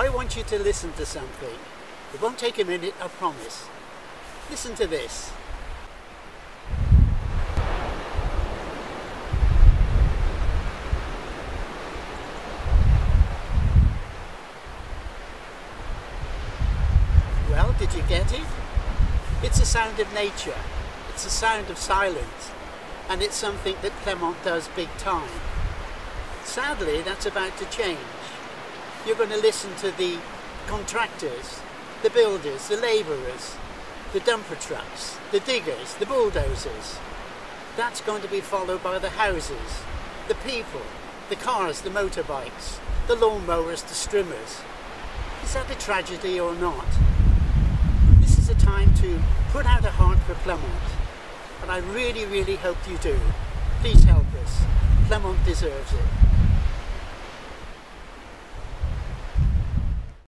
I want you to listen to something. It won't take a minute, I promise. Listen to this. Well, did you get it? It's a sound of nature. It's a sound of silence. And it's something that Plemont does big time. Sadly, that's about to change. You're going to listen to the contractors, the builders, the labourers, the dumper trucks, the diggers, the bulldozers. That's going to be followed by the houses, the people, the cars, the motorbikes, the lawnmowers, the strimmers. Is that a tragedy or not? This is a time to put out a heart for Plemont, and I really, really hope you do. Please help us. Plemont deserves it.